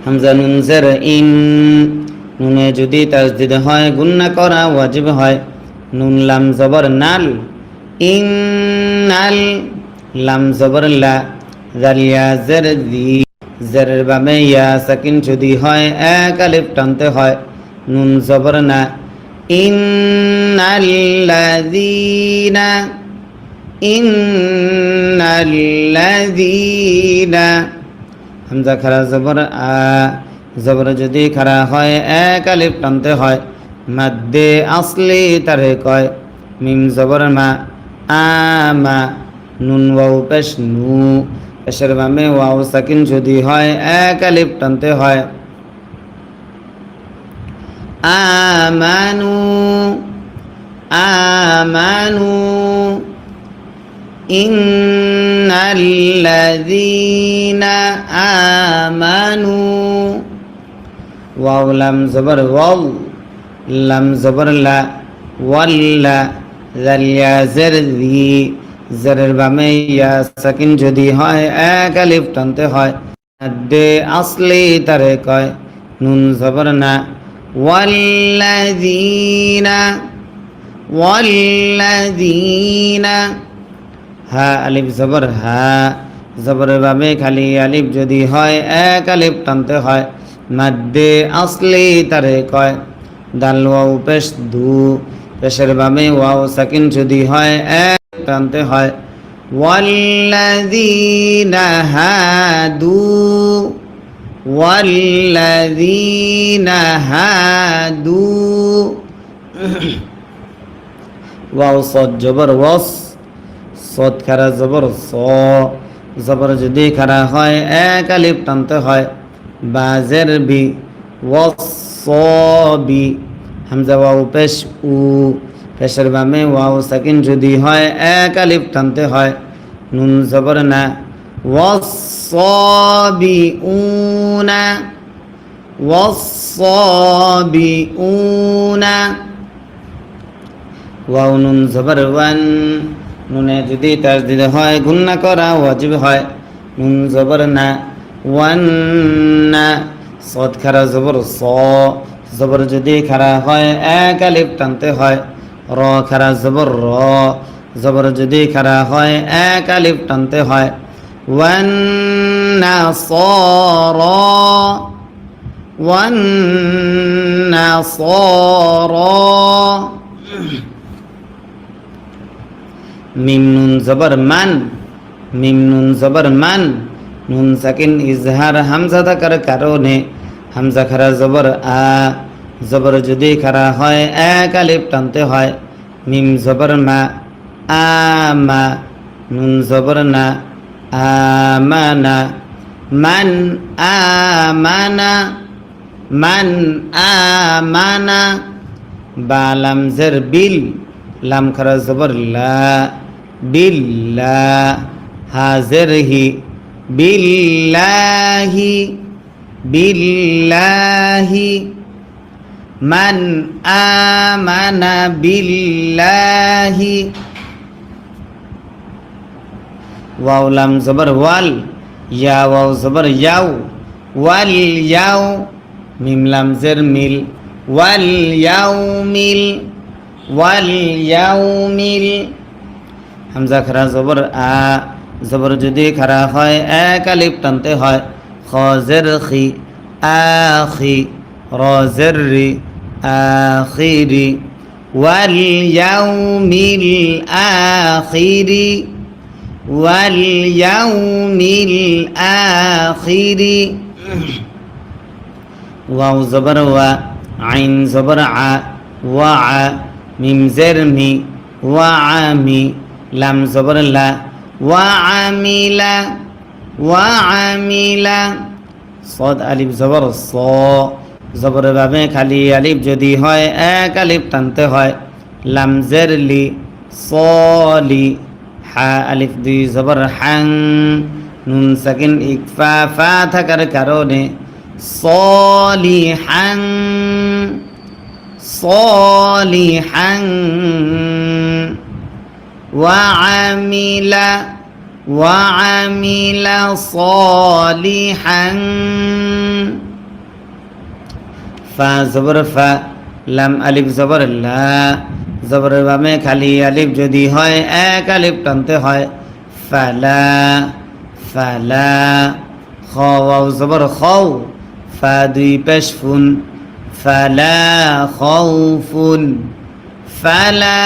হামজা নুন জের ইন, নুনে যদি তাসদিদ হয় গুন্না করা ওয়াজিব হয়। নুন লাম জবর নাল, ইন্নাল, লাম জবর লা, জাল ইয়া জের দি, জেরের বামে ইয়া সাকিন যদি হয় এক আলিফ টানতে হয়। নুন জবর না, ইন্নাল্লাযীনা, ইন্নাল্লাযীনা, হামজা খারা জবর আ, জবর যদি খারা হয় এক আলিফ টানতে হয়। মাদ্দে আসলি তারে কয়। মিম জবর মা, আমা, নুন ওয়াও পেশ নু, পেশের বামে ওয়াও সাকিন যদি হয় এক আলিফ টানতে হয়। আমানু, আমানু, ইন্নাল্লাযীনা আমানু, ওয়াও লাম জবর ওয়াল, লাম জবর লা, ওয়াল্লা, জাল ইয়া জের দি, জেরের বামে ইয়া সাকিন যদি হয় এক আলিফ টানতে হয়। মাদ্দে আসলি তারে কয়। নুন জবর না, ওয়াল্লাযীনা, ওয়াল্লাযীনা, হা আলিফ জবর হা, জবরের বামে খালি আলিফ যদি হয় এক আলিফ টানতে হয়। মাদ্দে আসলি তারে কয়। দাল ওয়াও পেশ দু, পেশের বামে ওয়াও সাকিন যদি হয় এক টানতে হয়। ওয়াল্লাযীনা হাদু, ওয়াল্লাযীনা হাদু, ওয়াও সদ জবর ওয়াস, সদ খারা জবর স, জবর যদি খারা হয় এক আলিফ টানতে হয়। বাজের বি, ওয়াসবি, হামজা ওয়াও পেশ উ, পেশের বামে ওয়াও সাকিন যদি হয় এক আলিফ টানতে হয়। নুন জবর না, ওয়াসসাবিউনা, ওয়াসসাবিউনা, ওয়াও নুন জবর ওয়ান, নুনে যদি তাসদিদ হয় গুন্না করা ওয়াজিব হয়। নুন জবর না, ওয়ান্না, সদ খারা জবর স, জবর যদি খারা হয় এক আলিফ টানতে হয়। র খারা জবর র, জবর যদি খারা হয় এক আলিফ টানতে হয়। ওয়ান্নাসারা, ওয়ান্নাসারা, মিম নুন জবর মান, মিম নুন জবর মান, নুন সাকিন ইজহার হামজা থাকার কারণে হামজা খারা জবর আ, জবর যদি খারা হয় এক আলিফ টানতে হয়। মিম জবর মা, আমা, নুন জবর না, আমানা, মান আমানা, মান আমানা, বা লাম জের বিল, লাম খারা জবর লা, বিল্লা, হাজের হি, বিল্লাহি, বিল্লাহি, মান আমানা বিল্লাহি, ওয়াও লাম জবর ওয়াল, ইয়া ওয়াও জবর ইয়াও, ওয়াল ইয়াও, মিম লাম জের মিল, ওয়াল ইয়াউমিল, ওয়াল ইয়াউমিল, হামজা খারা জবর আ, জবর যদি খারা হয় এক আলিফ টানতে হয়। খ জের খি, আখি, র জের রি, আখিরি, ওয়াল ইয়াউমিল আখিরি, ওয়াল ইয়াউমিল আখিরি, ওয়াও জবর ওয়া, আইন জবর আ, ওয়া আ, মিম জের মি, ওয়া আমি, লাম জবর লা, ওয়া আমিলা, ওয়া আমিলা, সদ আলিফ জবর স, জবরের ভাবে খালি আলিফ যদি হয় এক আলিফ টানতে হয়। লাম জের লি, সলি, হা আলিফ দুই জবর হাং, নুন সাকিন ইকফা ফা থাকার কারণে সলিহাং, সলিহাং, ফা জবর ফা, লাম আলিফ জবর লা, জবরের বামে খালি আলিফ যদি হয় এক আলিফ টানতে হয়, ফালা ফালা। খ ওয়াও জবর খও, ফা দুই পেশ ফুন, ফালা খাউফুন ফালা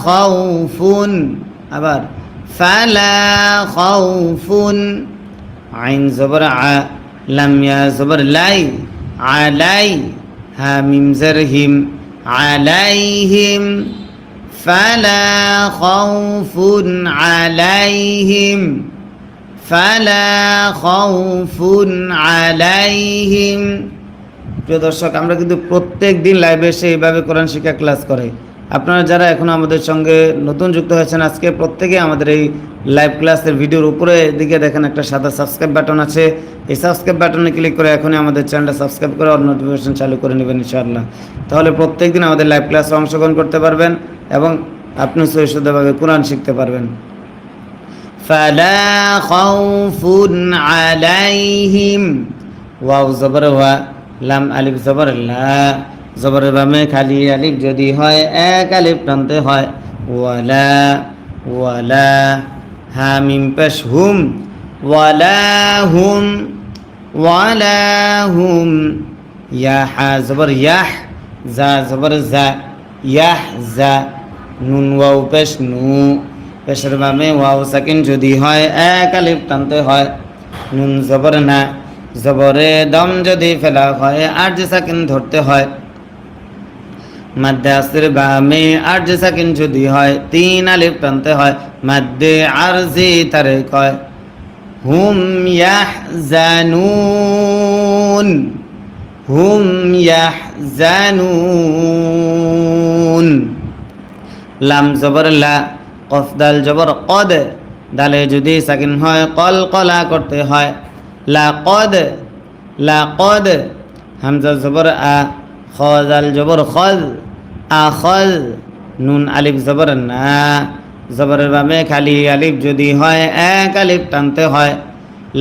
খাউফুন। আবার ফালা খাউফুন। আইন জবর আ, লাম ইয়া জবর লাই, আলাই, হা মিম জের হিম, আলাইহিম, ফালা খাউফুন আলাইহিম, ফালা খাউফুন আলাইহিম। প্রিয় দর্শক, আমরা কিন্তু প্রত্যেক দিন লাইভে এসে এইভাবে কোরআন শিক্ষা ক্লাস করে। আপনারা যারা এখনও আমাদের সঙ্গে নতুন যুক্ত হয়েছেন, আজকে প্রত্যেকে আমাদের এই লাইভ ক্লাসের ভিডিওর উপরে দিকে দেখেন একটা সাদা সাবস্ক্রাইব বাটন আছে। এই সাবস্ক্রাইব বাটনে ক্লিক করে এখনই আমাদের চ্যানেলটা সাবস্ক্রাইব করে অল নোটিফিকেশন চালু করে নেবেন ইনশাআল্লাহ। তাহলে প্রত্যেক দিন আমাদের লাইভ ক্লাসে অংশগ্রহণ করতে পারবেন এবং আপনি সহিষ্ণুভাবে কোরআন শিখতে পারবেন। ফালা খাউফুন আলাইহিম, ওয়াও জবর ওয়া, লাম আলিফ জবর লা, জবরের বামে খালি আলিফ যদি হয় এক আলিফ টানতে হয়, ওয়ালা ওয়ালা, হা মিম পেশ হুম, ওয়ালা হুম ওয়ালা হুম। ইয়া হা জবর ইয়াহ, জা জবর জা, ইয়াহ জা, নুন ওয়াও পেশ নু, পেশের বামে ওয়াও সাকিন যদি হয় এক আলিফ টানতে হয়, নুন জবর না, জবরে দম যদি ফেলা হয় আরজ সাকিন ধরতে হয়, মাদ্দে আসর বামে আরজ সাকিন যদি হয় তিন আলিফ টানতে হয়, মাদ্দে আরজি তারে কয়। হুম ইয়াহজানুন, হুম ইয়াহজানুন। লাম জবর লা, কফ দাল জবর কদ, দালে যদি সাকিন হয় কল কলা করতে হয়, লাকদ লাকদ। হামজা জবর আ, খ দাল জবর খদ, আখদ, নুন আলিফ জবর না, জবরের বামে খালি আলিফ যদি হয় এক আলিফ টানতে হয়,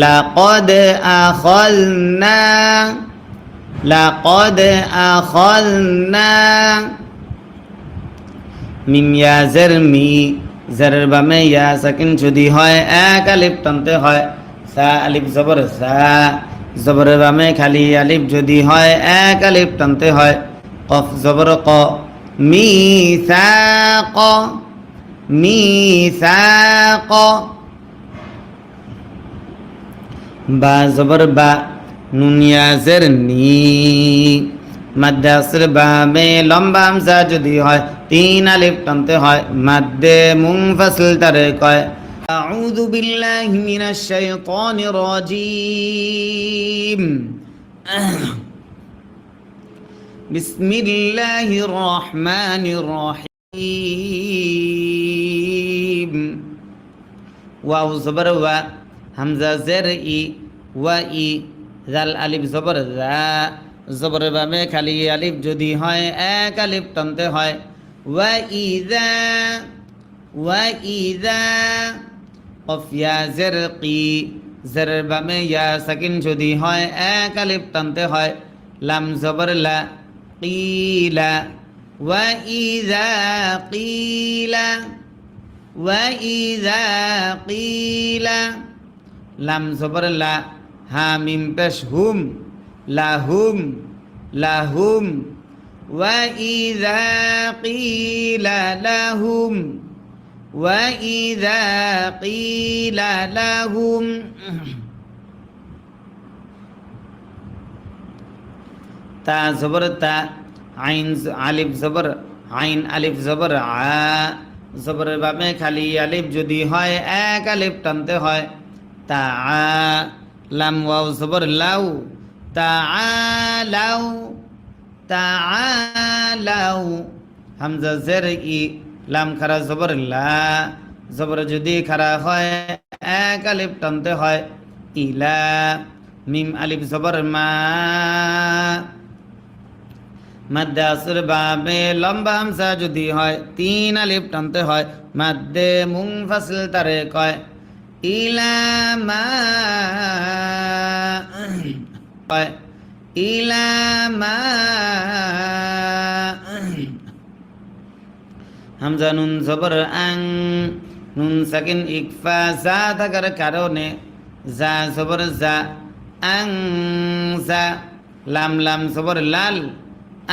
লাকদ আখযনা, লাকদ আখযনা। মিম ইয়া জের মি, জেরের বামে ইয়া সাকিন যদি হয় এক আলিফ টানতে হয়, সা আলিফ জবর সা, জবরের বামে খালি আলিফ যদি হয় এক আলিফ টানতে হয়, কফ জবর ক, মিসাক মিসাক। বা জবর বা, নুন ইয়া জের নি, মাদ্দে আসর বামে লম্বা হামজা যদি হয় তিন আলিফ টানতে হয়, মাদ্দে মুনফাসিল তারে কয়। আউযু বিল্লাহি মিনাশ শাইতানির রাজীম। বিসমিল্লাহির রহমানির রহিম। ওয়াও জবর ওয়া, হামজা জের ই, ওয়া ই, জাল আলিফ জবর জা, জবরের বামে খালি আলিফ যদি হয় এক আলিফ টানতে হয়, ওয়া ইযা ওয়া ইযা। কফ ইয়া জের কি, জেরের বামে ইয়া সাকিন যদি হয় এক আলিফ টানতে হয়, লাম জবর লা, কিলা ওয়া ইযা কিলা ওয়া ইযা কিলা। লাম জবর লা, হা মিম পেশ হুম, লাহুম লাহুম, ওয়া ইযা কিলা লাহুম ওয়া ইযা কিলা লাহুম। তা জবর তা, আইন আলিফ জবর আইন আলিফ জবর আ, জবরের বামে খালি আলিফ যদি হয় এক আলিফ টানতে হয়, তা আ। লাম ওয়াও জবর লাউ, তা আ লাউ তা আ লাউ। হামজা জের ই, লাম খারা জবর লা, জবর যদি খারা হয় এক আলিফ টানতে হয়, ইলা। মিম আলিফ জবর মা, মাদ্দে আসর বামে লম্বা হামজা যদি হয় তিন আলিফ টানতে হয়, মাদ্দে মুনফাসিল তারে কয়। ইলা মা কয়, ইলা মা হামজা নুন জবর আং নুন সাকিন ইকফা জা থাকার কারণে জা জবর জা আং জা লাম লাম জবর লাল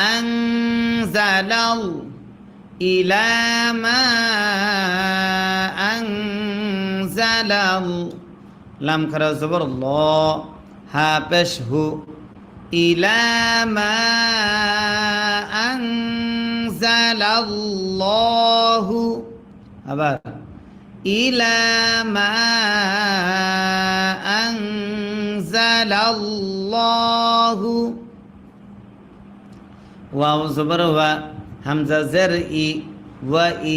আং জা লাল ইলা মা আং জা লাল লাম খারা জবর ল হা পেশ হু ইলা মা আনজালাল্লাহু আবার ইলা মা আনজালাল্লাহু ওয়াও জবর ওয়া হামজা জের ই ওয়া ই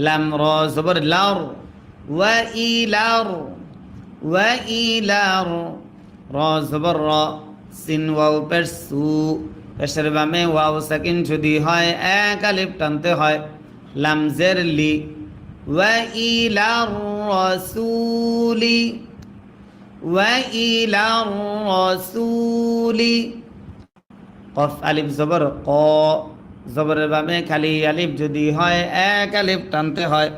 লাম র জবর লার ওয়া ইলার ওয়া ইলার র জবর র সিন ওয়াও পেশ সু পেশের বামে ওয়াও সাকিন যদি হয় এক আলিফ টানতে হয় লাম জের লি ওয়া ইলার রাসূলি ওয়া ইলার রাসূলি কফ আলিফ জবর ক জবরের বামে খালি আলিফ যদি হয় এক আলিফ টানতে হয়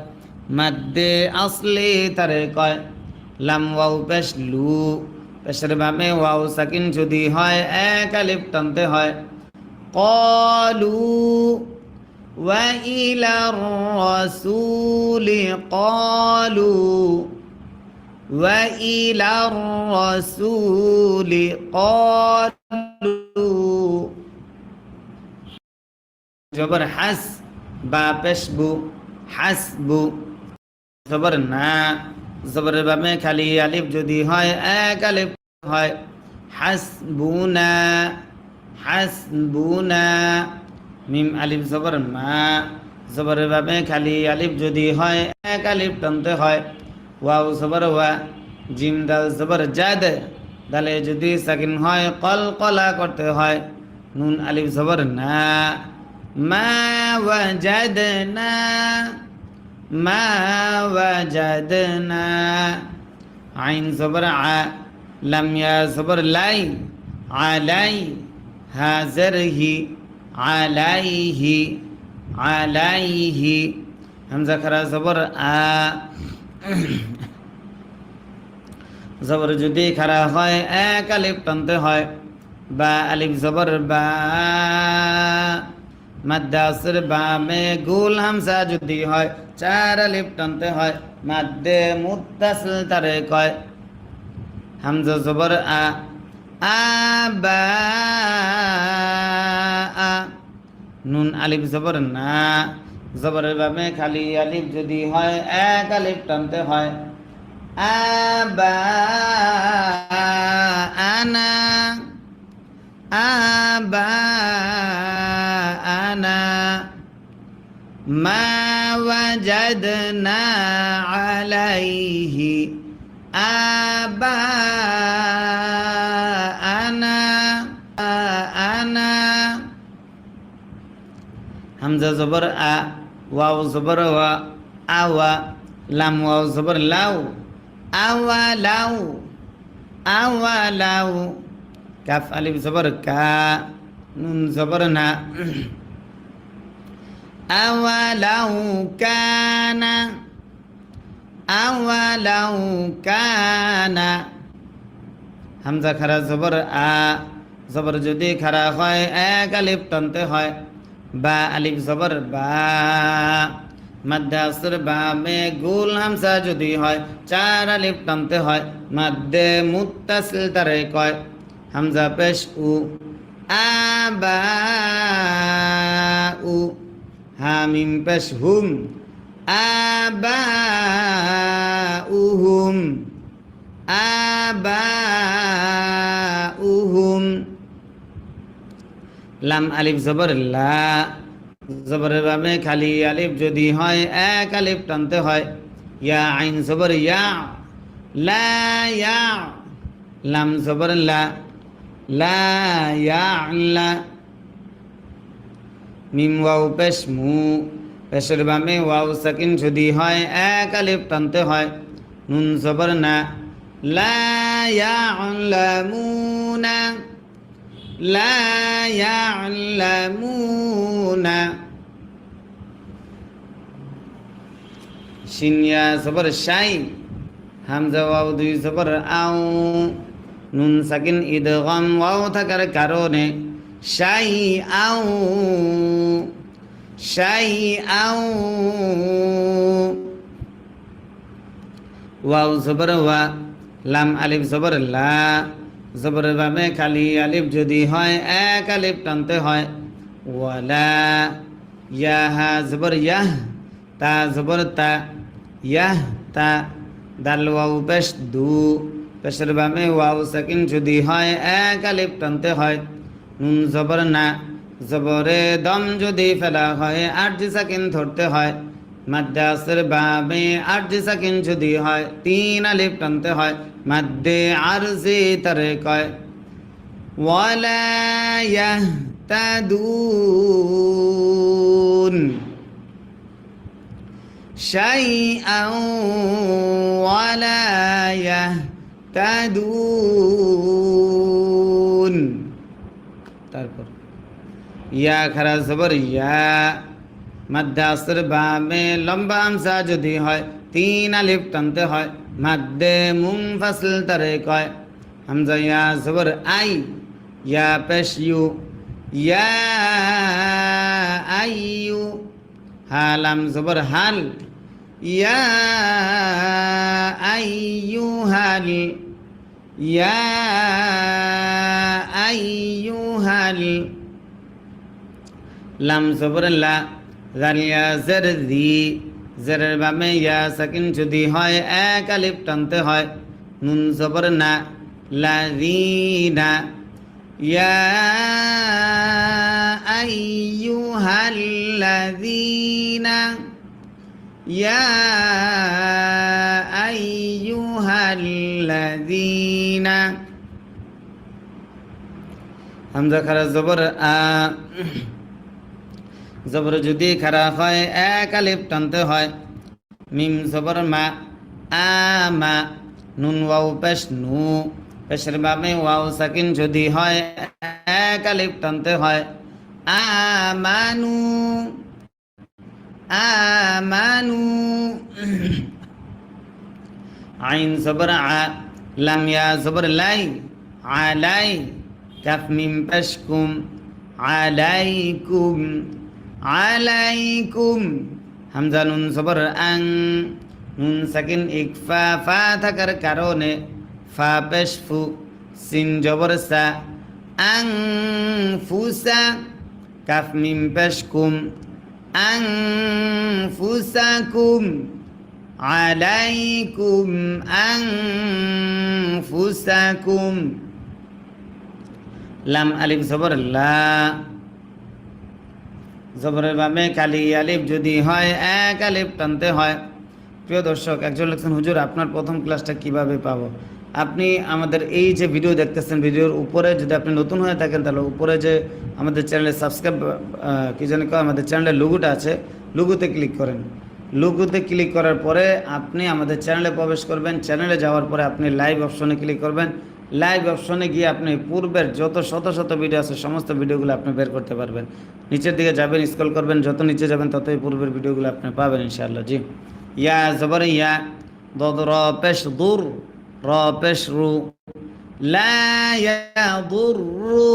মাদ্দে আসলি তারে কয় লাম ওয়াও পেশ লু পেশের বামে ওয়াও সাকিন যদি হয় এক আলিফ টানতে হয় ক্বালু ওয়া ইলার রাসূলি ক্বালু ওয়া ইলার রাসূলি ক্বালু জবর হাস বা পেশবু হাসবু জবর না জবরের বামে খালি আলিফ যদি হয় এক আলিফ হয় হাসবুনা হাসবুনা মিম আলিফ জবর মা জবরের বামে খালি আলিফ যদি হয় এক আলিফ টানতে হয় ওয়াও জবর ওয়া জিম দাল জবর জাদ দালে যদি সাকিন হয় কলকলা করতে হয় নুন আলিফ জবর না মা ওয়াজাদনা মা ওয়াজাদনা আইন জবর আ লাম ইয়া জবর লাই আলাই হাজরহি আলাইহি আলাইহি হামজা খারা জবর আ জবর যদি খারা হয় এক আলিফ টানতে হয় বা আলিফ জবর বা মাদ্দাসের বামে গুল হামজা যদি হয় চার আলিফ টানতে হয় মাদ্দে মুত্তাসিল তারে কয় হামজা জবর আ আবা আ নুন আলিফ জবর না জবরের বামে খালি আলিফ যদি হয় এক আলিফ টানতে হয় আবা আনা আবা আনা মা ওয়াজাদনা আলাইহি আবা আনা আনা হামজা জবর আ ওয়াও জবর ওয়া আওয়া লাম ওয়াও জবর লাউ আওয়া লাউ আওয়া লাউ কাফ আলিফ জবর কা নুন জবর না আওয়ালাউ কানা আওয়ালাউ কানা হামজা খারা জবর আ জবর যদি খারা হয় এক আলিফ টানতে হয় বা আলিফ জবর বা মাদ্দে আসর বা মে গুল হামজা যদি হয় চার আলিফ টানতে হয় মাদ্দে মুত্তাসিল তারে কয় হামজা পেশ উ আবা উ হামিম পেশ হুম আবা উহুম আবা উহুম লাম আলিফ জবর লা জবরের বামে খালি আলিফ যদি হয় এক আলিফ টানতে হয় ইয়া আইন জবর ইয়া লা ইয়া লাম জবর লা লা ইয়ালা মিম ওয়াও পেশ মু পেশের বামে ওয়াও সাকিন যদি হয় এক আলিফ টানতে হয় নুন জবর না লা ইয়ালামুনা লা ইয়ালামুনা শিন ইয়া জবর শাই হামজা ওয়াও দুই জবর আও নুন সাকিন ইদগাম ওয়াও থাকার কারণে শাই আও ওয়াও জবর ওয়া লাম আলিফ জবর লা জবরের বামে খালি আলিফ যদি হয় এক আলিফ টানতে হয় ওয়ালা ইয়া হা জবর ইয়াহ তা জবর তা ইয়াহ তা দাল ওয়াও পেশ দু পেশের বামে ওয়াও সাকিন যদি হয় এক আলিফ টানতে হয় নুন জবর না জবরে দম যদি ফেলা হয় আরজি সাকিন ধরতে হয় মাদ্দে আসর বামে আরজি সাকিন যদি হয় তিন আলিফ টানতে হয় মাদ্দে আরজি তারে কয় ওয়ালা ইয়াহতাদুন শাইআন ওয়ালা ইয়াহতাদুন তারপর ইয়া খারা জবর ইয়া মাদ্দে আসর বামে লম্বা হামজা যদি হয় তিন আলিফ টানতে হয় মাদ্দে মুনফাসিল তারে কয় হামজা ইয়া জবর আই ইয়া পেশ ইউ ইয়া আইয়ু হা লাম জবর হাল ইয়া আইয়ুহাল ইয়া আইয়ুহাল লাম জবর লা জাল ইয়া জার দি জারের বামে ইয়া সাকিন যদি হয় এক আলিফ টানতে হয় নুন জবর না লাযিনা ইয়া আইয়ুহাল্লাযিনা ইয়া আইয়ুহাল্লাযিনা হামজা খারা জবর আ জবর যদি খারা হয় এক আলিফ টানতে হয় মিম জবর মা আমা নুন ওয়াও পেশ নু পেশের বামে ওয়াও সাকিন যদি হয় এক আলিফ টানতে হয় আমানু আমানু আইন জবর আ লাম ইয়া জবর লাই আলাই কাফ মিম পেশ কুম আলাইকুম আলাইকুম হামজা নুন জবর আং নুন সাকিন ইকফা ফা থাকার কারণে ফা পেশ ফু সিন জবর সা আং ফুসা কাফ মিম পেশ কুম আং ফুসাকুম আলাইকুম আং ফুসাকুম লাম আলিফ জবর লা জবরের বামে কালি আলিফ যদি হয় এক আলিফ টানতে হয় প্রিয় দর্শক একজন লিখছেন হুজুর আপনার প্রথম ক্লাসটা কিভাবে পাবো আপনি আমাদের এই যে ভিডিও দেখতেছেন ভিডিওর উপরে যদি আপনি নতুন হয়ে থাকেন তাহলে উপরে যে আমাদের চ্যানেলে সাবস্ক্রাইব কি জানি কয় আমাদের চ্যানেলের লোগোটা আছে লোগোতে ক্লিক করেন লোগোতে ক্লিক করার পরে আপনি আমাদের চ্যানেলে প্রবেশ করবেন চ্যানেলে যাওয়ার পরে আপনি লাইভ অপশনে ক্লিক করবেন লাইভ অপশনে গিয়ে আপনি পূর্বের যত শত শত ভিডিও আছে সমস্ত ভিডিওগুলো আপনি বের করতে পারবেন নিচের দিকে যাবেন স্ক্রল করবেন যত নিচে যাবেন ততই পূর্বের ভিডিওগুলো আপনি পাবেন ইনশাআল্লাহ জি ইয়া জবর ইয়া দদ র পেশ দুর র পেশ রু লা ইয়াদুরু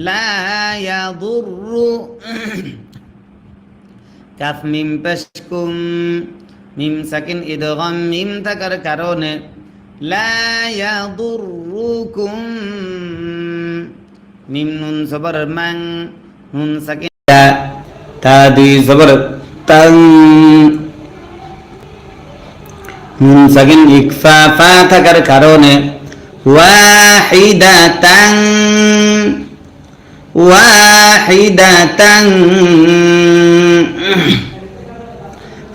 লা ইয়াদুরু কাফ মিম পেশ কুম মিম সাকিন ইদগাম মিম থাকার কারণে লা ইয়াদুরুকুম মিম নুন জবর মান নুন সাকিন তা দুই জবর তাং নুন সাকিন ইকফা ফা থাকার কারণে ওয়াহিদাতান ওয়াহিদাতান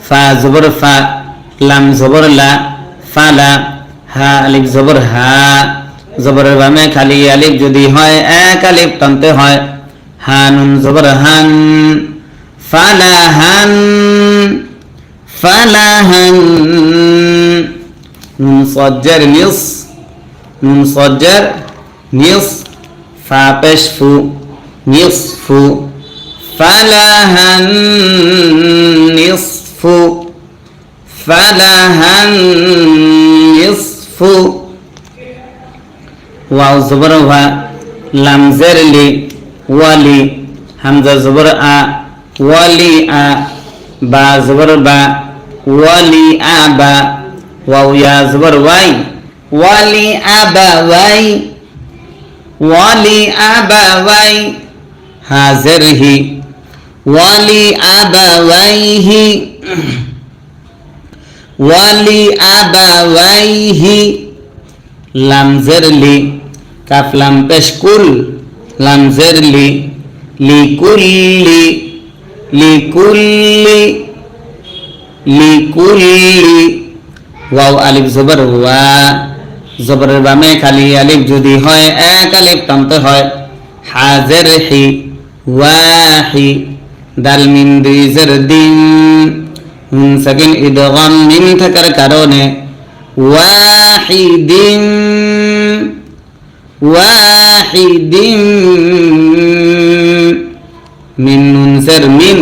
ফা জবর ফা লাম জবর লা ফালা হা আলিফ জবর হা জবরের বামে খালি আলিফ যদি হয় এক আলিফ টানতে হয় হা নুন জবর হান ফালাহান ফালাহান নুন সজ্জার নিস নুন সজ্জার নিস ফা পেশ ফু নিসফু ফালাহান নিসফু ফালাহান নিসফু ওয়াও জবর ওয়া লাম জের লি ওয়ালি হামজা জবর আ ওয়ালি আ বা জবর বা ওয়ালি আবা ওয়াও ইয়া জবর ওয়াই ওয়ালি আবা ওয়াই ওয়ালি আবা ওয়াই হাজের হি ওয়ালি আবা ওয়াইহি ওয়ালি আবা ওয়াইহি লাম জের লি কাফ লাম পেশ কুল লাম জের লি লিকুল্লি লিকুল্লি লিকুল্লি ওয়াও আলিফ জবর ওয়া জবরের বামে খালি আলিফ যদি হয় এক আলিফ টানতে হয় হাজের হি ওয়াহি দাল মিম দুই জের দিন নুন সাকিন ইদগাম মিম থাকার কারণে ওয়াহিদিন ওয়াহিদিন মিন নুন জের মিন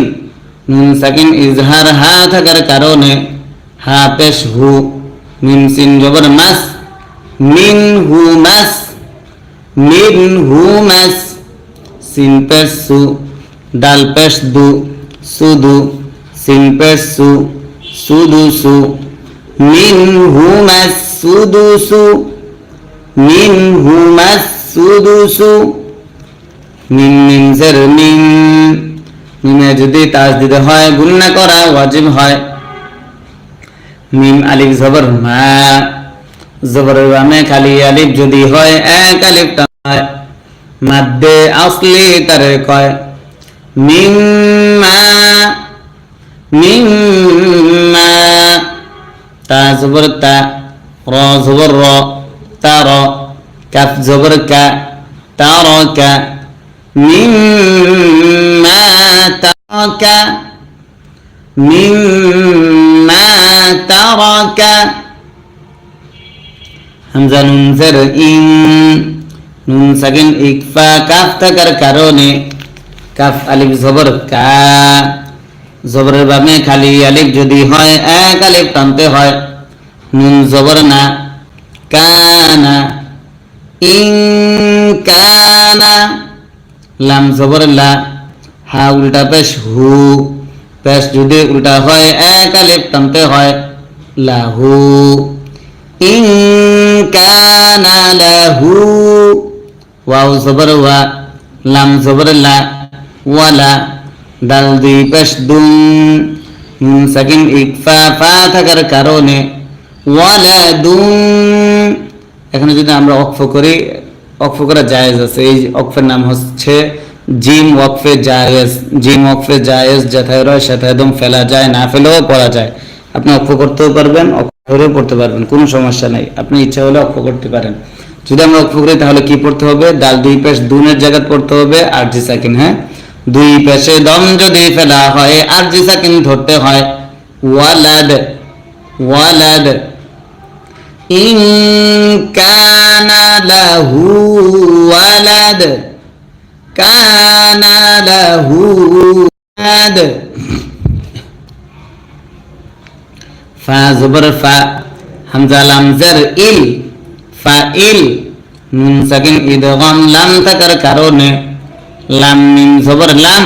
নুন সাকিন ইজহার হা থাকার কারণে হা পেশ হু মিম সিন জবর মাস মিন হু মাস মিন হু মাস সিন পেশ সু দাল পেশ দু সুদু সিন পেশ সু সুদু সু মিন হু মাস সুদু সু মিন হু মাস সুদু সু মিন মিন জের মিন মিমে যদি তাসদিদ হয় গুণনা করা ওয়াজিব হয় মিম আলিফ জবর মা জবরের বামে খালি আলিফ যদি হয় এক আলিফ টান হয় মাদ্দে আসলি তারে কয় মিম্মা মিম্মা তা জবর তা র জবর র তার কাফ জবর কা তারকা মিম্মা তারকা মিম্মা তারকা হামজা নুন জের ইন নুন সাকিন ইকফা কাফ থাকার কারণে কাফ আলিফ জবর কা জবরের বামে খালি আলিফ যদি হয় এক আলিফ টানতে হয় নুন জবর না কানা ইন কানা লাম জবর লা হা উল্টা পেশ হু পেশ যদি উল্টা হয় এক আলিফ টানতে হয় লাহু ইন কানা লাহু ওয়াও জবর ওয়া লাম জবর লা ওয়ালা দাল দুই পেশ দুম নুন সাকিন ইকফা ফা থাকার কারণে ওয়ালা দুম এখানে যদি আমরা ওয়াকফ করি ওয়াকফ করা জায়েজ আছে এই ওয়াকফের নাম হচ্ছে জিম ওয়াকফে জায়েজ জিম ওয়াকফে জায়েজ যেথায় রয় সেথায় একদম ফেলা যায় না ফেলেও পড়া যায় আপনি ওয়াকফ করতেও পারবেন ওয়াকফ করেও পড়তে পারবেন কোনো সমস্যা নাই আপনি ইচ্ছা হলে ওয়াকফ করতে পারেন যদি আমরা ওয়াকফ করি তাহলে কি পড়তে হবে দাল দুই পেশ দুনের জায়গা পড়তে হবে আরজি সাকিন হ্যাঁ দুই পেশে দম যদি ফেলা হয় আরজি সাকিন ধরতে হয় ওয়ালাদ ওয়ালাদ ইন কানা লাহু ওয়ালাদ কানা লাহু ওয়ালাদ ফা জবর ফা হামজা লাম জের ইল ফাইল নুন সাকিন ইদগাম লাম থাকার কারণে লাম মিম জবর লাম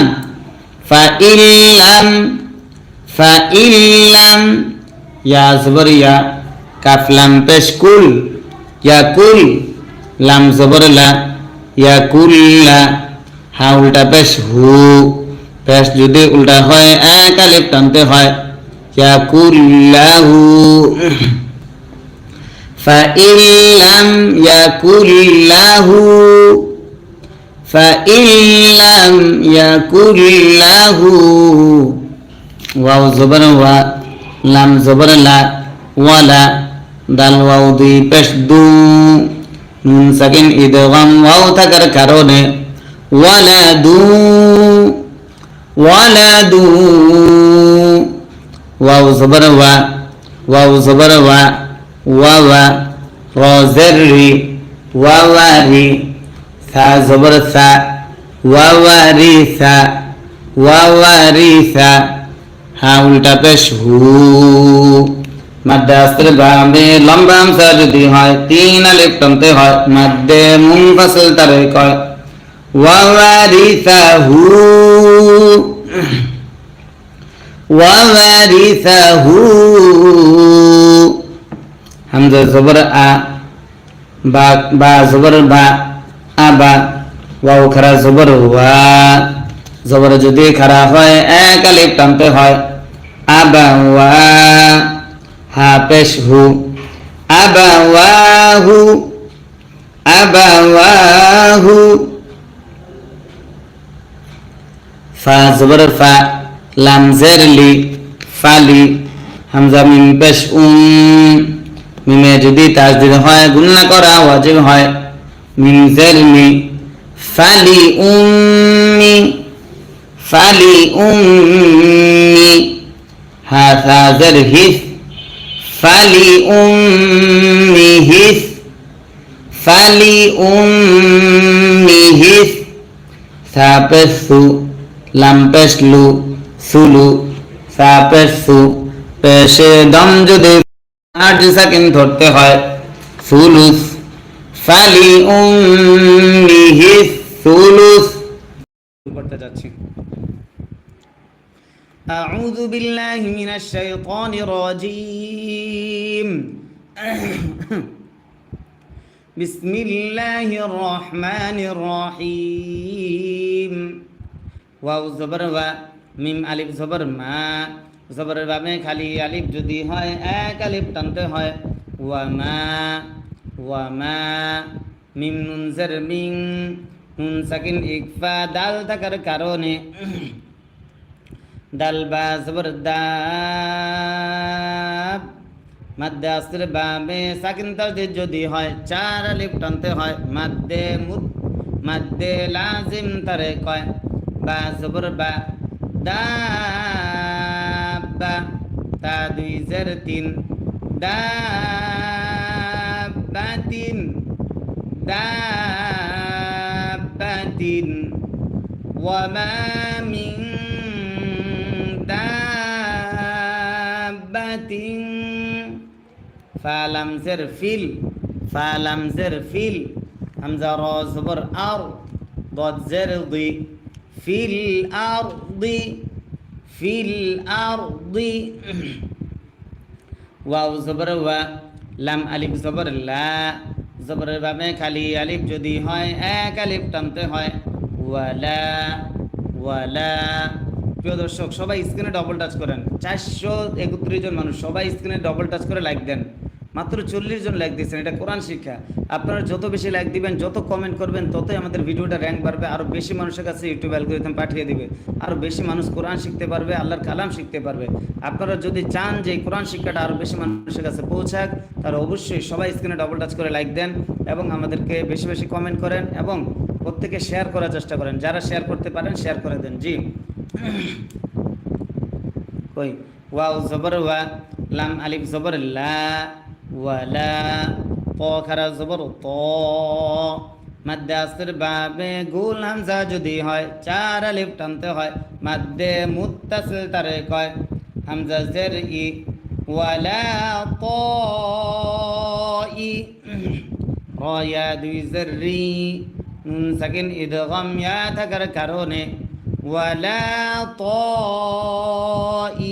ফাইল্লাম ইয়া জবর ইয়া কাফ লাম পেশ কুল ইয়াকুল লাম জবর লা ইয়াকুল্লা হা উল্টা পেশ হু পেশ যদি উল্টা হয় এক আলিফ টানতে হয় ইয়াকুল্লাহু ফাইল্লাম ইয়াকুল্লাহু ফাইল্লাম ইয়াকুল্লাহু ওয়াও জবর ওয়া লাম জবর লা ওয়ালা দাল ওয়াও দুই পেশ দু নুন সাকিন ইদগাম ওয়াও থাকার কারণে ওয়ালাদু ওয়ালাদু ওয়াও জবর ওয়া ওয়াও জবর ওয়া ওয়াওয়া র জের রি ওয়াওয়ারি থা জবর সা ওয়ারিসা ওয়ারিসা হা উল্টা পেশ হু মাদ্দে আস্তের বামে লম্বা হামজা যদি হয় তিন আলিফ টানতে হয় মাদ্দে মুনফাসিল তারে কয় ওয়ারিসাহু ওয়ারিসাহু হামজা জবর আ বা বা জবর বা আবা ওয়াও খারা জবর ওয়া জবর যদি খারা হয় এক আলিফ টানতে হয় আবা ওয়া হা পেশ হু আবাওয়াহু আবাওয়াহু ফা জবর ফা লাম জের লি ফালি হামজা মিম পেশ মিমে যদি তাসদীদ হয় গুণনা করা ওয়াজিব হয় মিম জের মি ফালি ফালি হা সা জের হিস ফালি হিস সা পেশ সু লাম পেশ লু সুলু সা পেশ সু পেশে দম যদি 8 সেকেন্ড ধরতে হয় সুলুস ফালি হিস সুলুস করতে যাচ্ছি أعوذ بالله من الشيطان الرجيم بسم الله الرحمن الرحيم واو زبر وا মিম আলিফ জবর মা জবরের বামে খালি আলিফ যদি হয় এক আলিফ টানতে হয় ওয়া মা মিম নুন জের মিং নুন সাকিন ইকফা দাল থাকার কারণে দাল বা জবর দাব মাদ্দে আস্তের বামে সাকিন তাসদীদ যদি হয় চার আলিফ টানতে হয় মাদ্দে লাজিম তারে কয় বা জবর বা দাব্বা তা দুই জের তিন দাব্বাতিন ওয়ামা মিন দাব্বাতিন ফালাম জের ফিল হামজা র জবর আর ضاد জের দি ফিল আরদি ওয়াও জবর ওয়া লাম আলিফ জবর লা জবরের বামে খালি আলিফ যদি হয় এক আলিফ টানতে হয় ওয়ালা প্রিয় দর্শক সবাই স্ক্রিনে ডবল টাচ করেন 431 জন মানুষ সবাই স্ক্রিনে ডবল টাচ করে লাইক দেন মাত্র 40 জন লাইক দিয়েছেন এটা কোরআন শিক্ষা আপনারা যত বেশি লাইক দিবেন যত কমেন্ট করবেন ততই আমাদের ভিডিওটা র্যাঙ্ক বাড়বে আরো বেশি মানুষের কাছে ইউটিউব অ্যালগরিদম পাঠিয়ে দিবে আরো বেশি মানুষ কোরআন শিখতে পারবে আল্লাহর কালাম শিখতে পারবে আপনারা যদি চান যে কোরআন শিক্ষাটা আরো বেশি মানুষের কাছে পৌঁছাক তাহলে অবশ্যই সবাই স্ক্রিনে ডবল টাচ করে লাইক দেন এবং আমাদেরকে বেশি বেশি কমেন্ট করেন এবং প্রত্যেকে শেয়ার করার চেষ্টা করেন যারা শেয়ার করতে পারেন শেয়ার করে দেন জি কই ওয়াও জবর ওয়া লাম আলিফ জবর লা ওয়ালা ত খারা জবর ত মাদ্দে আস্তের বাবে গুল হামজা যদি হয় চার আলিফ টানতে হয় মাদ্দে মুত্তাসিল তারে কয় হামজা জের ই ওয়ালা ত ই র ইয়া দুই জের রি নুন সাকিন ইদগাম ইয়া থাকার কারণে ওয়ালা ত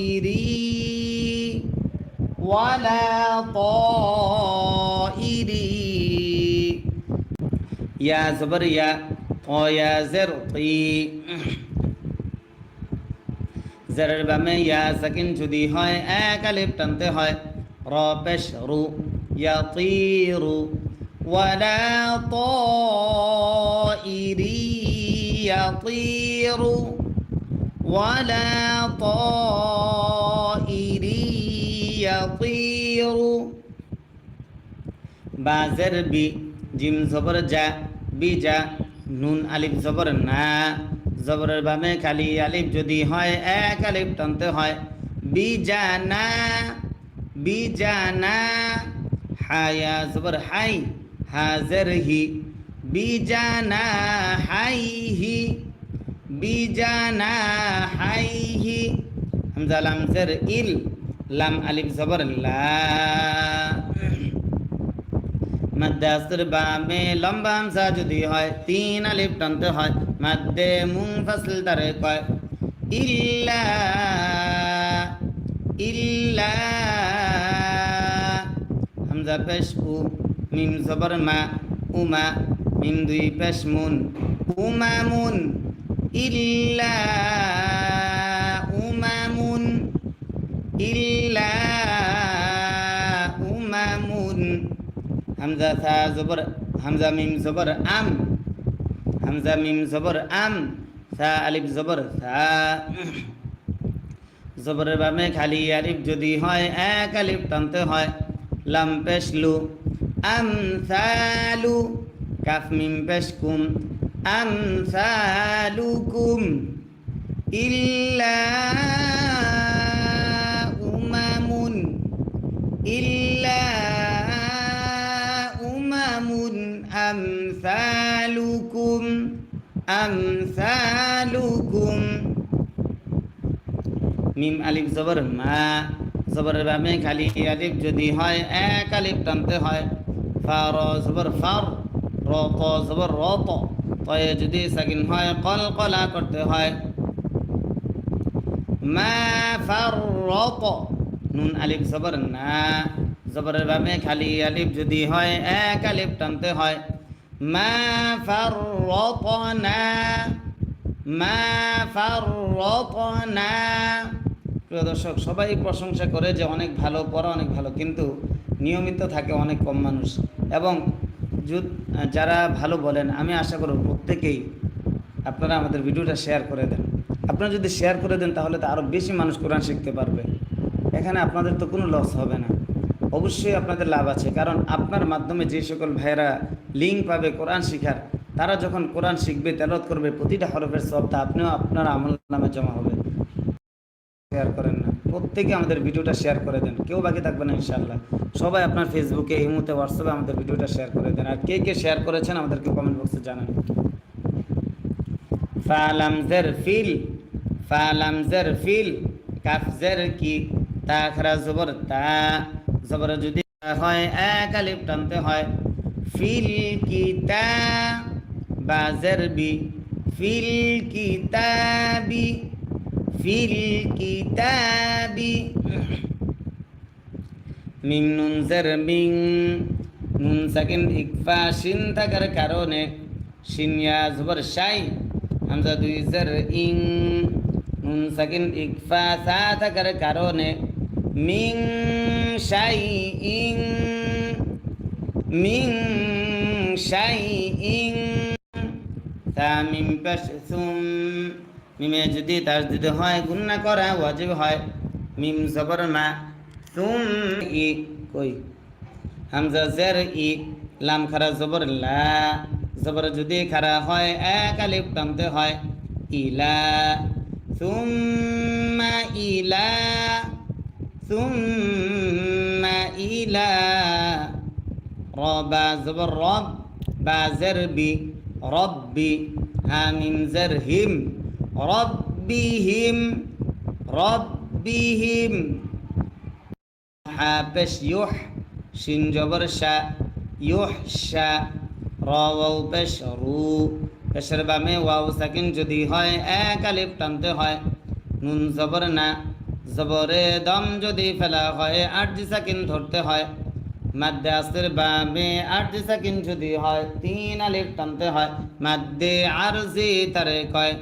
ইরি ولا طائر يا زبر يا يا زرقي জেরের বামে ইয়া সাকিন যদি হয় এক আলিফ টানতে হয় র পেশ রু ইয়াতিরু ওয়ালা তাইরি ইয়াতিরু ওয়ালা তাইরি ইয়াতিরু বা জের বি জিম জবর জা বিজা নুন আলিফ জবর না জবরের বামে খালি আলিফ যদি হয় এক আলিফ টানতে হয় বিজানা হায়া জবর হাই হাজের হি বিজানাহাইহি বিজানাহাইহি হামজা লাম জের ইল লাম আলিফ জবর লা মাদ্দে আসর বামে লম্বা হামজা যদি হয় 3 আলিফ টানতে হয় মাদ্দে মুনফাসিল তারে কয় ইল্লা ইল্লা হামজা পেশ উ মিম জবর মা উমা মিম দুই পেশ মুন উমামুন ইল্লা উমামুন ইল্লা উমামুন হামজা থা জবর হামজা মিম জবর আম হামজা মিম জবর আম সা আলিফ জবর সা জবরের বামে খালি আলিফ যদি হয় 1 আলিফ টানতে হয় লাম পেশ লু আমসালু কাফ মিম পেশ কুম আমসালুকুম ইল্লা উমামুন ইল্লা উমামুন আমসালুকুম আমসালুকুম মিম আলিফ জবর মা জবরের বামে খালি আলিফ যদি হয় 1 আলিফ টানতে হয় ফা র জবর ফার র ত জবর র ত তয়ে যদি সাকিন হয় কলকলা করতে হয় মা ফাররাত নুন আলিফ জবর না জবরের বামে খালি আলিফ যদি হয় 1 আলিফ টানতে হয় মা ফাররাতনা মা ফাররাতনা। প্রিয় দর্শক, সবাই প্রশংসা করে যে অনেক ভালো পড়া, অনেক ভালো, কিন্তু নিয়মিত থাকে অনেক কম মানুষ। এবং যারা ভালো বলেন, আমি আশা করব প্রত্যেকেই আপনারা আমাদের ভিডিওটা শেয়ার করে দেন। আপনারা যদি শেয়ার করে দেন তাহলে তো আরও বেশি মানুষ কোরআন শিখতে পারবে। এখানে আপনাদের তো কোনো লস হবে না, অবশ্যই আপনাদের লাভ আছে। কারণ আপনার মাধ্যমে যে সকল ভাইয়েরা লিঙ্ক পাবে কোরআন শিখার, তারা যখন কোরআন শিখবে, তেলাওয়াত করবে, প্রতিটা হরফের সবটা আপনিও আপনার আমল নামে জমা হবে। শেয়ার করেন না, প্রত্যেকে আমাদের ভিডিওটা শেয়ার করে দেন, কেউ বাকি থাকবে না ইনশাআল্লাহ। সবাই আপনার ফেসবুকে, ইমোতে, হোয়াটসঅ্যাপে আমাদের ভিডিওটা শেয়ার করে দেন। আর কে কে শেয়ার করেছেন আমাদেরকে কমেন্ট বক্সে জানান। ফালাম জের ফিল, ফালাম জের ফিল, কাফ জের কি, তা খারা জবর তা, জবর যদি হয় 1 আলিফ টানতে হয় ফিল কিতা, বা জের বি, ফিল কিতাবি, ফিল কিতাবি। মিম নুন জের মিং, নুন সাকিন ইকফা শিন থাকার কারণে শিন ইয়া জবর শাই, হামজা দুই জের ইং, নুন সাকিন ইকফা সা থাকার কারণে মিং শাই ইং, মিং শাই ইং। তা মিম পেশ সুম, মিমে যদি তাসদিদ হয় গুন্না করা ওয়াজিব হয়। মিম জবর মা, সুম ই কই, হামজা জের ই, লাম খারা জবর লা, জবর যদি খারা হয় 1 আলিফ টানতে হয় ইলা, সুম্মা ইলা, সুম্মা ইলা। রবা জবর রব, বা জের বি, রব্বি, হা মিম জের হিম, রব্বিহিম, রব্বিহিম। হা পেশ ইউহ, শিন জবর শা, ইউহ শা, র ওয়াও পেশ রু, পেশের বামে ওয়াও সাকিন যদি হয় 1 আলিফ টানতে হয়। নুন জবর না, জবরে দম যদি ফেলা হয় 8 সাকিন ধরতে হয়। মাদ্দে আসর বামে 8 সাকিন যদি হয় 3 আলিফ টানতে হয়। মাদ্দে আরজি তারে কয়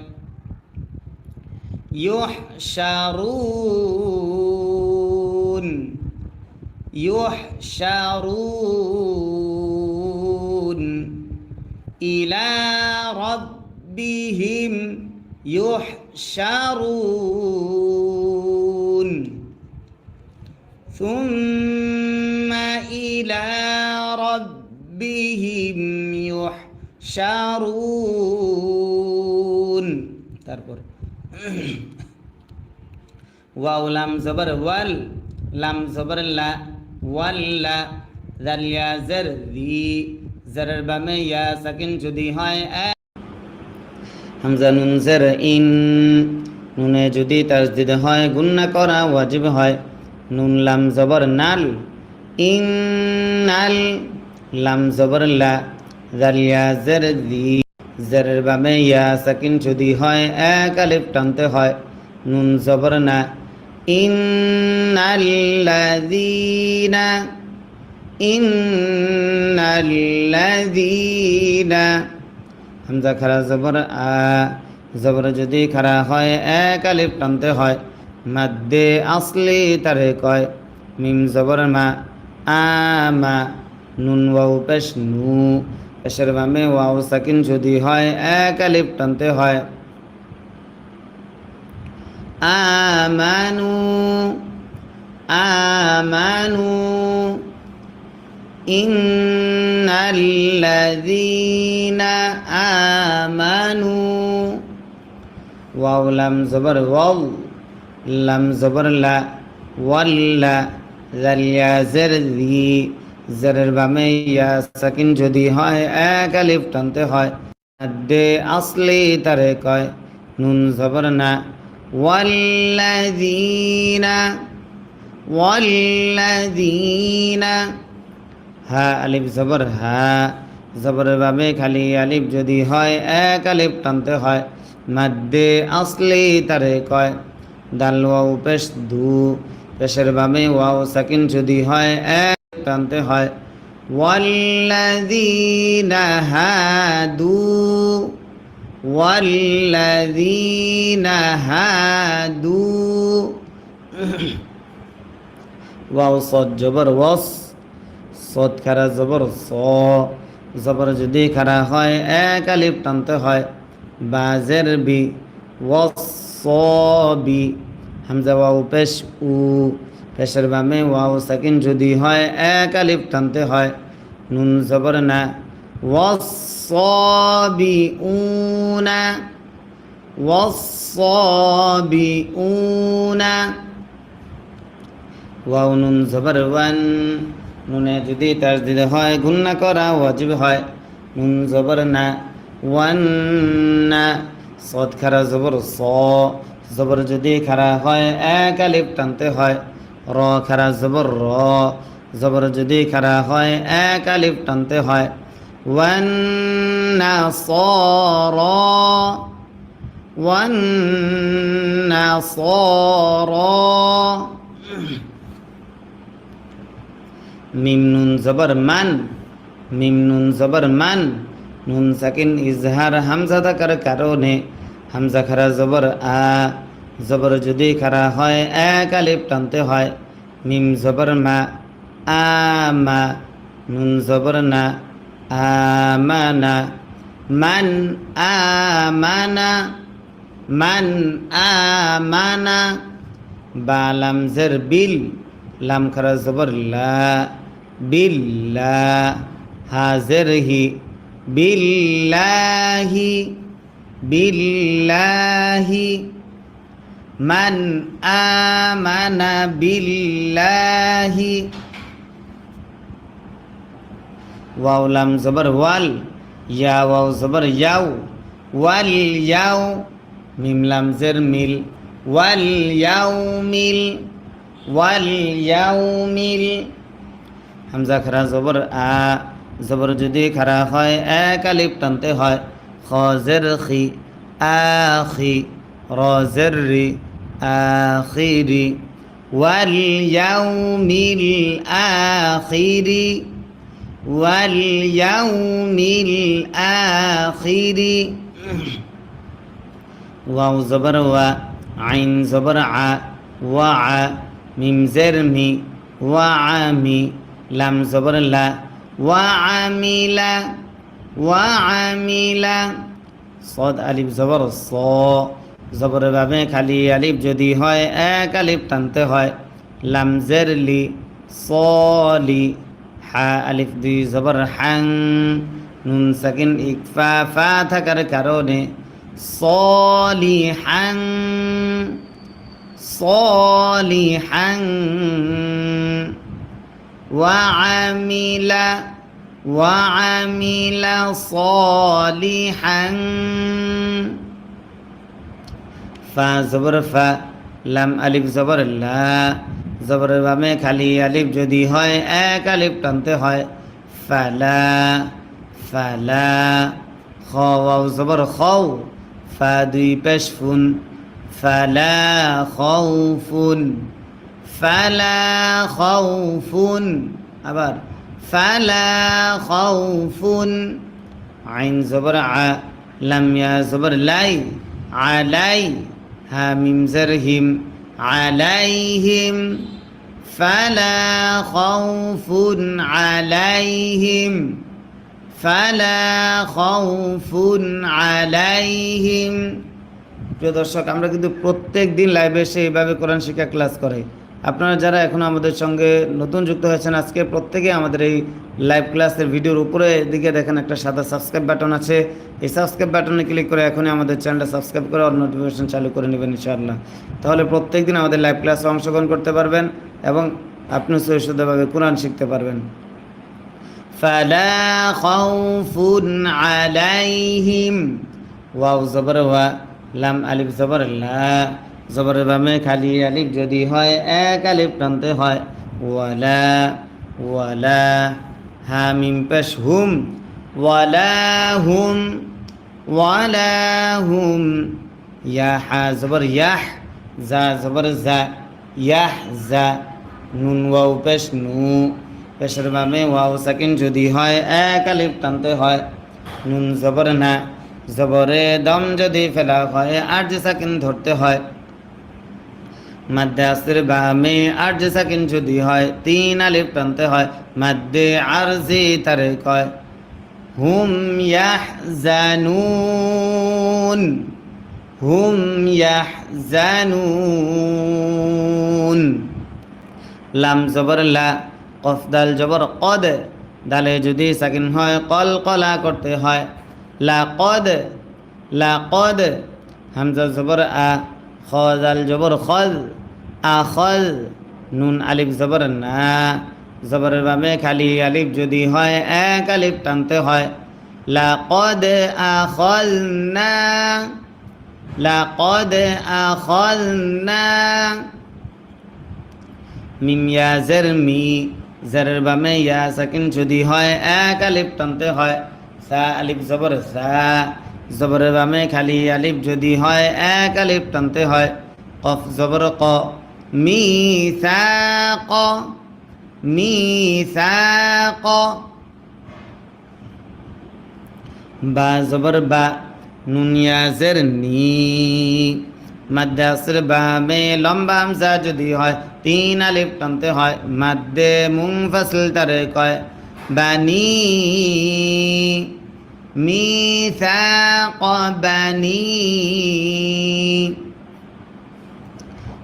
ইউহশারুন, ইউহশারুন ইলা রাব্বিহিম ইউহশারুন, সুম্মা ইলা রাব্বিহিম ইউহশারুন। তারপর ওয়াও লাম জবর ওয়াল, লাম জবর লা, ওয়াল্লা, জাল ইয়া জের জি, জেরের বামে ইয়া সাকিন যদি হয় হামজা নুন জের ইন, নুনে যদি তাসদিদ হয় গুন্না করা ওয়াজিব হয়। নুন লাম জবর নাল, ইন নাল, লাম জবর লা, জাল ইয়া জের দি, জেরের বামে ইয়া সাকিন যদি হয় এক আলিফ টানতে হয়। নুন জবর না, ইন্নাল্লাযীনা, ইন্নাল্লাযীনা, হামজা খারা জবর আ, জবর যদি খারা হয় এক আলিফ টানতে হয়। মাদ্দে আসলি তারে কয়। মিম জবর মা, আমা, নুন ওয়াও পেশ নু, পেশের বামে ওয়াও সাকিন যদি হয় এক আলিফ টানতে হয়। আমানু, আমানু, ইন্নাল্লাযীনা আমানু, ওয়াও লাম জবর ওয়াল, লাম জবর লা, ওয়াল্লা, জাল ইয়া জের জি, জেরের বামে ইয়া সাকিন যদি হয় এক আলিফ টানতে হয়। মাদ্দে আসলি তারে কয়। নুন জবর না, ওয়াল্লাযীনা, ওয়াল্লাযীনা, হা আলিফ জবর হা, জবরের বামে খালি আলিফ যদি হয় এক আলিফ টানতে হয়। মাদ্দে আসলি তারে কয়। দাল ওয়াও পেশ দু, পেশের বামে ওয়াও সাকিন যদি হয় এক টানতে হয়। ওয়াল্লাযীনা হাদু, ওয়াল্লাযীনা হাদু, ওয়াও সদ জবর ওয়াস, সদ খারা জবর স, জবর যদি খারা হয় এক আলিফ টানতে হয়। বাজের বি, ওয়াসবি, হামজা ওয়াও পেশ উ, পেশের বামে ওয়াও সাকিন যদি হয় এক আলিফ টানতে হয়। নুন জবর না, ওয়াসসাবিউনা, ওয়াসসাবিউনা, ওয়াও নুন জবর ওয়ান, নুনে যদি তাসদিদ হয় গুন্না করা ওয়াজিব হয়। নুন জবর না, ওয়ান্না, সদ খারা জবর স, জবর যদি খারা হয় এক আলিফ টানতে হয়। র খারা জবর র, জবর যদি খারা হয় এক আলিফ টানতে হয়। ওয়ান্নাসারা, ওয়ান্নাসারা, মিম নুন জবর মান, মিম নুন জবর মান, নুন সাকিন ইজহার হামজা থাকার কারণে হামজা খারা জবর আ, জবর যদি খারা হয় এক আলিফ টানতে হয়। মিম জবর মা, আমা, নুন জবর না, আমানা, মান আমানা, মান আমানা, বা লাম জের বিল, লাম খারা জবর লা, বিল্লা, হাজের হি, বিল্লাহি, বিল্লাহি, মান আমানা বিল্লাহি, ওয়াও লাম জবর ওয়াল, ইয়া ওয়াও জবর ইয়াও, ওয়াল ইয়াও, মিম লাম জের মিল, ওয়াল ইয়াউমিল, ওয়াল ইয়াউমিল, হামজা খারা জবর আ, জবর যদি খারা হয় এক আলিফ টানতে হয়। খ জের খি, আখি, র জের রি, আখিরি, ওয়াল ইয়াউমিল আখিরি, ওয়াল ইয়াউমিল আখিরি, ওয়াও জবর ওয়া, আইন জবর আ, ওয়া আ, মিম জের মি, ওয়া আমি, লাম জবর লা, ওয়া আমিলা, ওয়া আমিলা, সদ আলিফ জবর স, জবরের ভাবে খালি আলিফ যদি হয় এক আলিফ টানতে হয়। লাম জের লি, সলি, হা আলিফ দুই জবর হাং, নুন সাকিন ইকফা ফা থাকার কারণে সলিহাং, সলিহাং, ওয়া আমিলা, وعمل صالحا ফা জবর ফা লাম আলিফ জবর লা জবরের বামে খালি আলিফ যদি হয় এক আলিফ টানতে হয় ফালা ফালা খ ওয়াও জবর খাও ফা দুই পেশ ফুন ফালা খাউফুন ফালা খাউফুন আবার ফালা খাউফুন আইন জবর আ লাম ইয়া জবর লাই আলাই হা মিম জের হিম আলাইহিম ফালা খাউফুন আলাইহিম ফালা খাউফুন আলাইহিম। প্রিয় দর্শক, আমরা কিন্তু প্রত্যেক দিন লাইভে এসে এইভাবে কোরআন শিক্ষা ক্লাস করে। আপনারা যারা এখনও আমাদের সঙ্গে নতুন যুক্ত হয়েছেন, আজকে প্রত্যেকে আমাদের এই লাইভ ক্লাসের ভিডিওর উপরে দিকে দেখেন একটা সাদা সাবস্ক্রাইব বাটন আছে। এই সাবস্ক্রাইব বাটনে ক্লিক করে এখনই আমাদের চ্যানেলটা সাবস্ক্রাইব করে অল নোটিফিকেশন চালু করে নেবেন ইনশাআল্লাহ। তাহলে প্রত্যেক দিন আমাদের লাইভ ক্লাসে অংশগ্রহণ করতে পারবেন এবং আপনি সুশুদ্ধভাবে কোরআন শিখতে পারবেন। ফালা খাউফুন আলাইহিম ওয়াও জবর ওয়া লাম আলিফ জবর লা জবরের বামে খালি আলিফ যদি হয় এক আলিফ টানতে হয় ওয়ালা ওয়ালা হা মিম পেশ হুম ওয়ালা হুম ওয়ালা হুম ইয়া হা জবর ইয়াহ জা জবর জা ইয়াহ জা নুন ওয়াও পেশ নু পেশের বামে ওয়াও সাকিন যদি হয় এক আলিফ টানতে হয় নুন জবর না জবরে দম যদি ফেলা হয় আরজ সাকিন ধরতে হয় মাদ্দে আসরের বামে আরজ সাকিন যদি হয় তিন আলিফ টানতে হয় মাদ্দে আরজি তারে কয় হুম ইয়াহজানুন হুম ইয়াহজানুন লাম জবর লা কফ দাল জবর কদ দালে যদি সাকিন হয় কল কলা করতে হয় লাকদ লাকদ হামজা জবর আ খ দাল জবর খদ আখদ নুন আলিফ জবর না জবরের বামে খালি আলিফ যদি হয় এক আলিফ টানতে হয় লাকদ আখযনা লাকদ আখযনা মিম ইয়া জের মি জেরের বামে ইয়া সাকিন যদি হয় এক আলিফ টানতে হয় সা আলিফ জবর সা জবরের বামে খালি আলিফ যদি হয় এক আলিফ টানতে হয় কফ জবর ক মিসাক মিসাক বা জবর বা নুন ইয়া জের নি মাদ্দে আসর বামে লম্বা হামজা যদি হয় তিন আলিফ টানতে হয় মাদ্দে মুনফাসিল তারে কয় বানি মিসাক বানি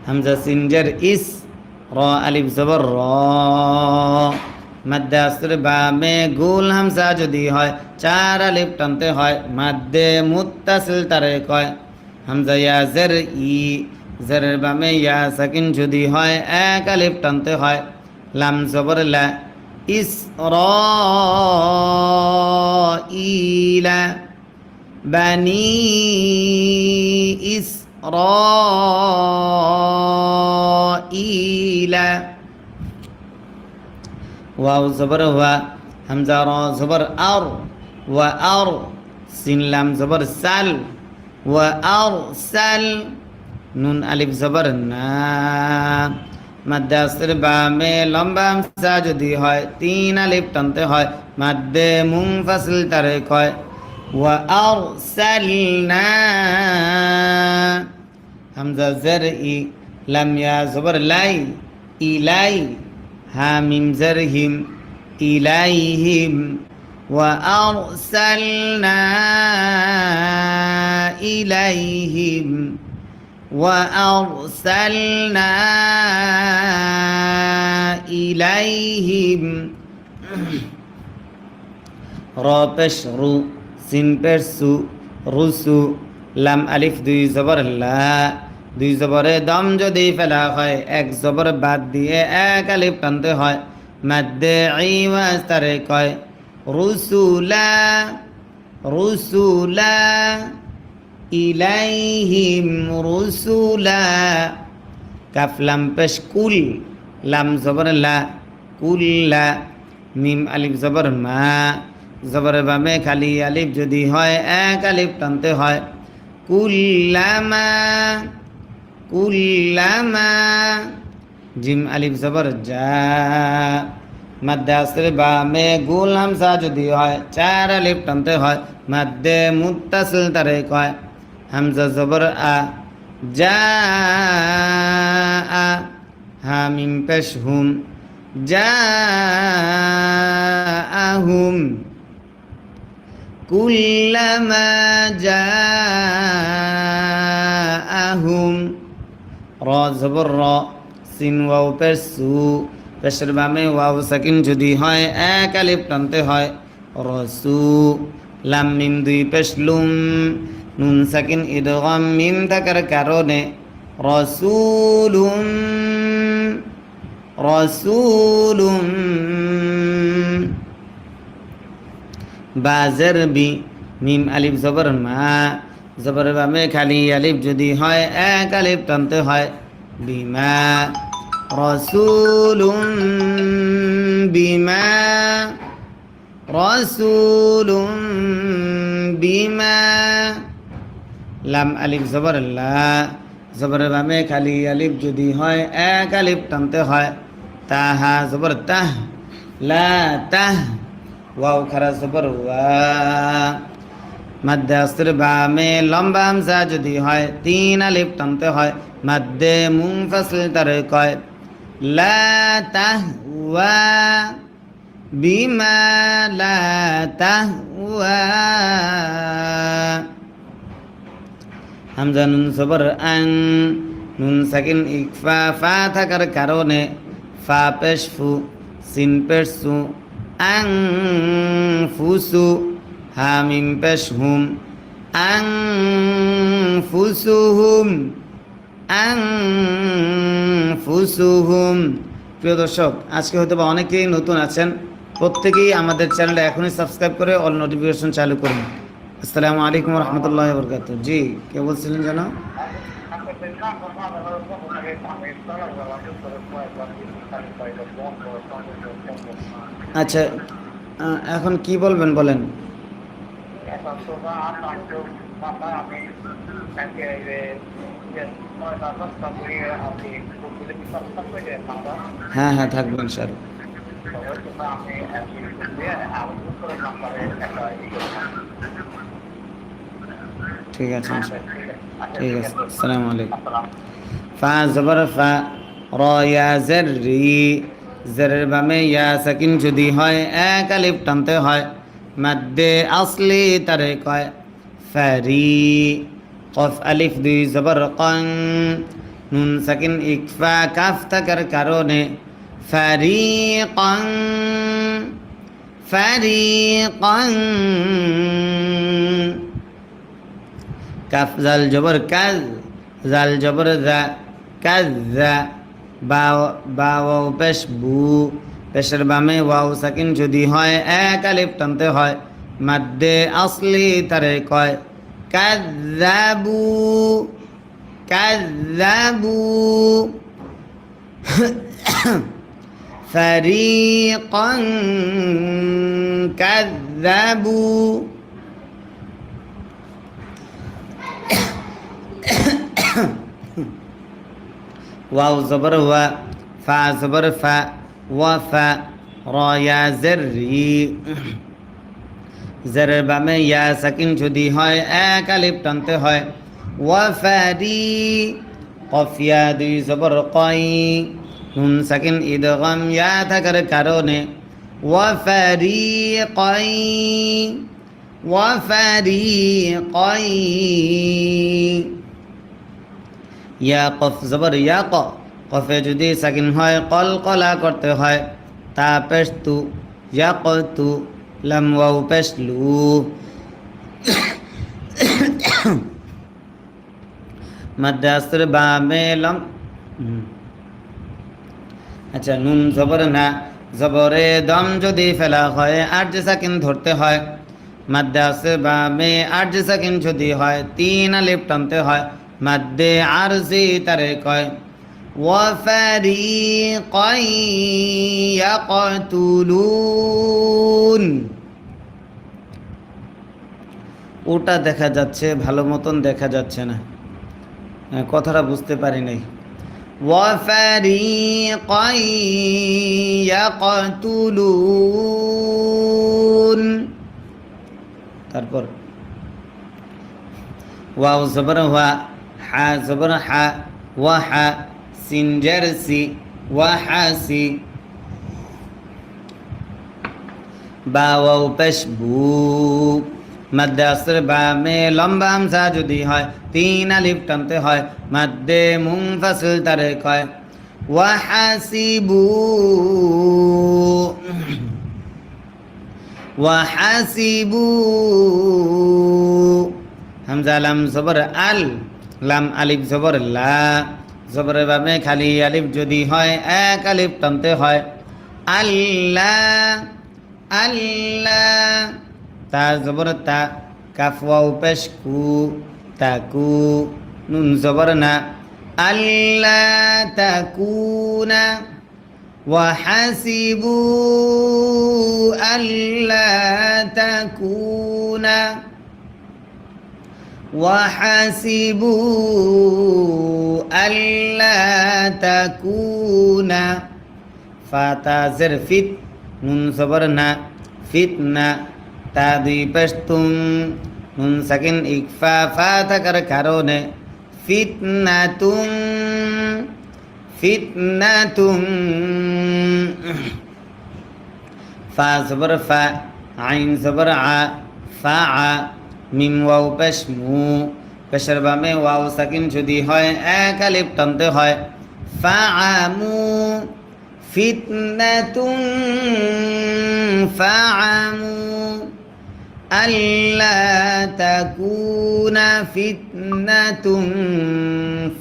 হামজা সিন জের ইস র আলিফ জবর র মাদ্দে আসর বামে গুল হামজা যদি হয় চার আলিফ টানতে হয় মাদ্দে মুত্তাসিল তারে কয় হামজা ইয়া জের ই জেরের বামে ইয়া সাকিন যদি হয় এক আলিফ টানতে হয় লাম জবর লা ইসরাঈলা বানি ইসরাঈলা ওয়াও জবর ওয়া হামজা র জবর আর ওয়া আর সিন লাম জবর সাল ওয়া আরসাল নুন আলিফ জবর না মাদ্দে আসর বামে লম্বা হামজা যদি হয় তিন আলিফ টানতে হয় মাদ্দে মুনফাসিল তারে কয় ওয়া আরসালনা হামজা জের ই লাম ইয়া জবর লাই ইলাই হা মিম জের হিম ইলাইহিম وأرسلنا إليهم وأرسلنا إليهم را পেশ রু সিন পেশ সু রুসু লাম আলিফ দুই জবর লা দুই জবরে দম যদি ফেলা হয় এক জবর বাদ দিয়ে এক আলিফ টানতে হয় মাদ্দে ইওয়াজ তারে কয় রুসুলা রুসুলা ইলাইহিম রুসুলা কাফ লাম পেশ কুল লাম জবর লা কুল্লা মিম আলিফ জবর মা জবর বামে খালি আলিফ যদি হয় এক আলিফ টানতে হয় কুল্লামা কুল্লামা জিম আলিফ জবর যা মাদ্দে আসরে বামে গুল হামজা যদি হয় চার আলিফ টানতে হয় মাদ্দে মুত্তাসিল তারে কয় হামজা জবর আ যা আ হা মিম পেশ হুম যা আহুম কুল্লামা যা আহুম র জবর র সিন ওয়াও পেশ সু পেশের বামে ওয়াও সাকিন যদি হয় এক আলিফ টানতে হয় রসু লাম মিম দুই পেশ লুম নুন সাকিন ইদগাম মিম থাকার কারণে রসুলুম রসুলুম বাজের বি মিম আলিফ জবর মা জবর বামে খালি আলিফ যদি হয় এক আলিফ টানতে হয় বিমা রসুলুম বিমা রসুলুম বিমা লাম আলিফ জবর লা জবর বামে খালি আলিফ যদি হয় এক আলিফ টানতে হয় তাহা জবর তাহ লা তাহ ওয়াও খারা জবর ওয়া মাদ্দে আসরে বামে লম্বা হামজা যদি হয় তিন আলিফ টানতে হয় মাদ্দে মুনফাসিল তারে কয় লা তাহওয়া বিমা লা তাহওয়া হামজা নুন জবর আং নুন সাকিন ইকফা ফা থাকার কারণে ফা পেশ ফু সিন পেশ সু আং ফুসু হা মিম পেশ হুম আং ফুসুহুম আং ফুসুহুম। প্রিয় দর্শক, আজকে হয়তো বা অনেকেই নতুন আছেন, প্রত্যেকেই আমাদের চ্যানেলটা এখনই সাবস্ক্রাইব করে অল নোটিফিকেশন চালু করুন। আসসালামু আলাইকুম রহমতুল্লাহ বরকাত। জি, কে বলছিলেন যেন? আচ্ছা, এখন কি বলবেন বলেন। হ্যাঁ হ্যাঁ, থাকবেন স্যার। ঠিক আছে স্যার, ঠিক আছে। আসসালামু আলাইকুম। ফা জবর ফা র ইয়া জের রি জেরের বামে ইয়া সাকিন যদি হয় এক আলিফ টানতে হয় মাদ্দে আসলি তারে কয় ফারি কফ আলিফ দুই জবর কং নুন সাকিন ইকফা কাফ থাকার কারণে ফারিকান ফারিকান কাফ জাল জবর কাজ জাল জবর জা কাজ জা বা ওয়াও পেশ বু পেশের বামে ওয়াও সাকিন যদি হয় এক আলিফ টানতে হয় মাদ্দে আসলি তারে কয় কাযাবু কাযাবু ফারিকান কাযাবু ওয়াও জবর ওয়া ফা জবর ফা ওয়া ফা র ইয়া জের রি জেরের বামে ইয়া সাকিন যদি হয় এক আলিফ টানতে হয় ওয়া ফারি কফ ইয়া দুই জবর কই নুন সাকিন ইদগাম ইয়া থাকার কারণে ওয়া ফারিকাই ওয়া ফারিকাই ইয়া কফ জবর ইয়া ক কফে যদি সাকিন হয় কল কলা করতে হয় তা পেশ তু ইয়া ক তু লাম ওয়াও পেশ লু মাদ্দে আসরে বামে লম আচ্ছা নুন জবর না জবরে দম যদি ফেলা হয় আরজি সাকিন ধরতে হয়। মাদ্দে আছে বামে আরজি সাকিন যদি হয় 3 আলিফ টানতে হয়। মাদ্দে আরজি তারে কয়। ওয়াফারিকান ইয়াকতুলুন, ওটা দেখা যাচ্ছে, ভালো মতন দেখা যাচ্ছে না, কথাটা বুঝতে পারি নাই। ওয়াফারিকান ইয়াকতুলুন, তারপর ওয়াও জবর ওয়া, হা জবর হা, ওয়া হা, সিন জারসি, ওয়া হাসি, বা ওয়াও পেশ বু। মাদ্দে আসর বামে লম্বা হামজা যদি হয় 3 আলিফ টানতে হয়। মাদ্দে মুনফাসিল তারে কয়। ওয়া হাসিবু, ওয়া হাসিবু, হামজা লাম জবর আল, লাম আলিফ জবর লা, জবর বামে খালি আলিফ যদি হয় 1 আলিফ টানতে হয়। আল্লাহ, আল্লাহ, তা জবর তা, কাফ ওয়াও পেশ কু, তাকু, নুন জবর না, আল্লাহ তাকুনা। ওয়াহাসিবু আল্লাহ তাকুনা, ওয়াহাসিবু আল্লাহ তাকুনা। ফাতা জের ফিত, নুন জবর না, ফিতনা, তা দুই পেশ তুম, নুন সাকিন ইকফা ফা থাকার কারণে ফিতনাতুম, ফিতনাতুম। ফা জবর ফা, আইন জবর আ, ফা আ, মিম ওয়াও পেশ মু, পেশের বামে ওয়াও সাকিন যদি হয় 1 আলিফ টানতে হয়। ফা আমু, ফিতনাতুম ফাআমু, আল্লা তাকুনা ফিতনাতুম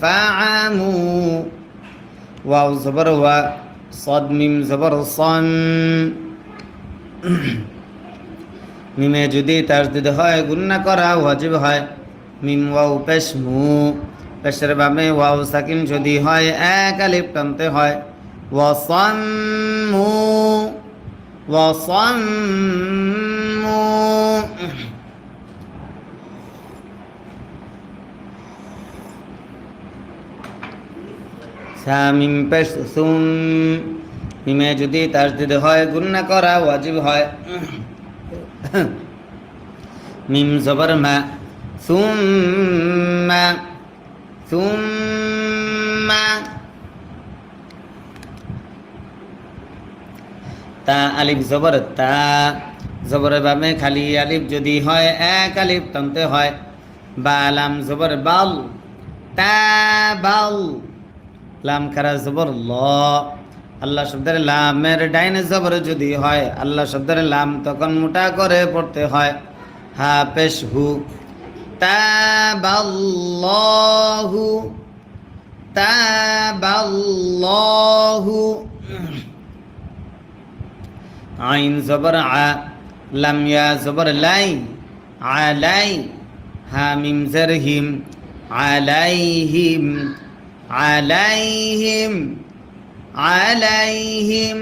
ফাআমু। ওয়াও জবর ওয়া, صاد মিম জবর সন, মিমে যদি তাসদিদ হয় গুন্না করা ওয়াজিব হয়। মিম ওয়াও পেশ মু, পেশের বামে ওয়াও সাকিন যদি হয় 1 আলিফ টানতে হয়। ওয়াসাম্মু, ওয়াসাম্মু, সা মিম পেশ সুম, মিমে যদি তাসদিদ হয় গুন্না করা ওয়াজিব হয়। মিম জবর মা, সুম্মা, সুম্মা, তা আলিফ জবর তা, জবর বামে খালি আলিফ যদি হয় 1 আলিফ টানতে হয়। বা লাম জবর বাল, তা বাল, লাম খারা জবর ল, আল্লাহ শব্দের লামের ডাইনে জবর যদি হয় আল্লাহ শব্দের লাম তখন মোটা করে পড়তে হয়। হা পেশ হু, তাবাল্লাহু, তাবাল্লাহু। আইন জবর আ, লাম ইয়া জবর লাই, আলাই, হা মিম জের হিম, আলাইহিম, আলাইহিম, আলাইহিম।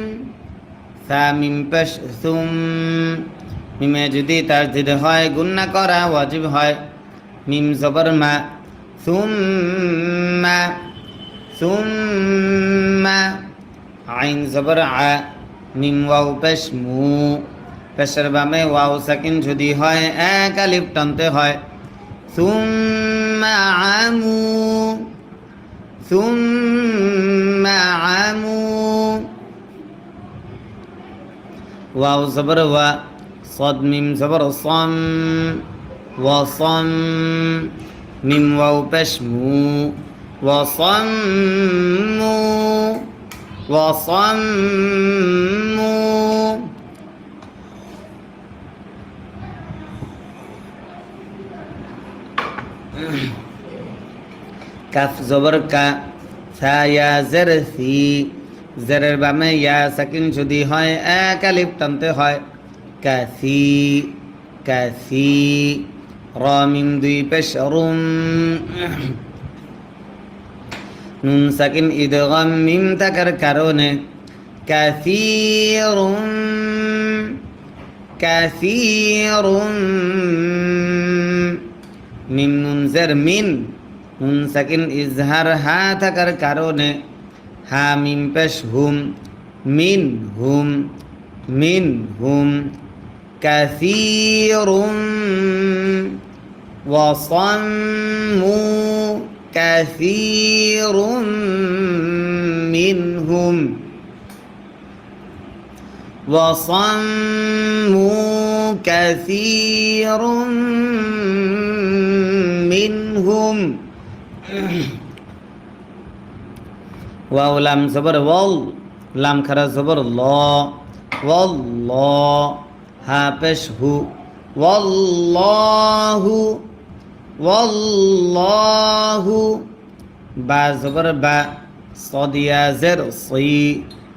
সা মিম পেশ সুম, মিমে যদি তাসদিদ হয় গুন্না করা ওয়াজিব হয়। মিম জবর মা, সুম্মা, সুম্মা, আইন জবর আ, মিম ওয়াও পেশ মু, পেশের বামে ওয়াও সাকিন যদি হয় 1 আলিফ টানতে হয়। সুম্মা আমু, সুম্মা আমু। ওয়াও জবর ওয়া, صاد মিম জবর সম, ওয়াসম, মিম ওয়াও পেশ মু, ওয়াসাম্মু, ওয়াসাম্মু। কাফ জবর কা, সা ইয়া জের সি, জেরের বামে ইয়া সাকিন যদি হয় এক আলিফ টানতে হয় কাসি কাসি র মিম দুই পেশ রুম নুন সাকিন ইদগাম মিম থাকার কারণে কাসিরুম কাসিরুম মিম নুন জের মিন নুন সাকিন ইজহার হা থাকার কারণে হা মিম পেশ হুম মিন হুম মিন হুম কাসিরুম ওয়াসাম্মু কাসিরুম মিনহুম وصموا كثير منهم واو لام زبر وال لام خرا زبر لا والله ها পেশ হু والله والله বা জবর বা সদিয়া জের সি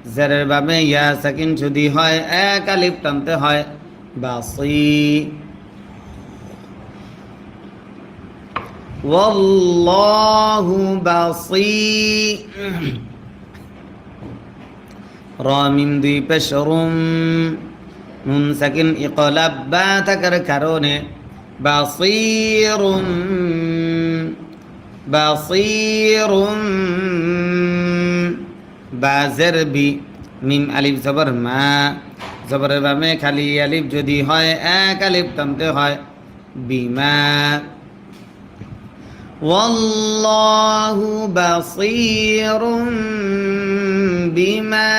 জেরের বামে ইয়া সাকিন যদি হয় এক আলিফ টানতে হয় বাসি ওয়াল্লাহু বাসি রা মিম দুই পেশ রুম নুন সাকিন ইকলাব বা থাকার কারণে বাসিরুম বাসিরুম বাজের বি মিম আলিফ জবর মা জবরের বামে খালি আলিফ যদি হয় এক আলিফ টানতে হয় বিমা ওয়াল্লাহু বাসীরুম বিমা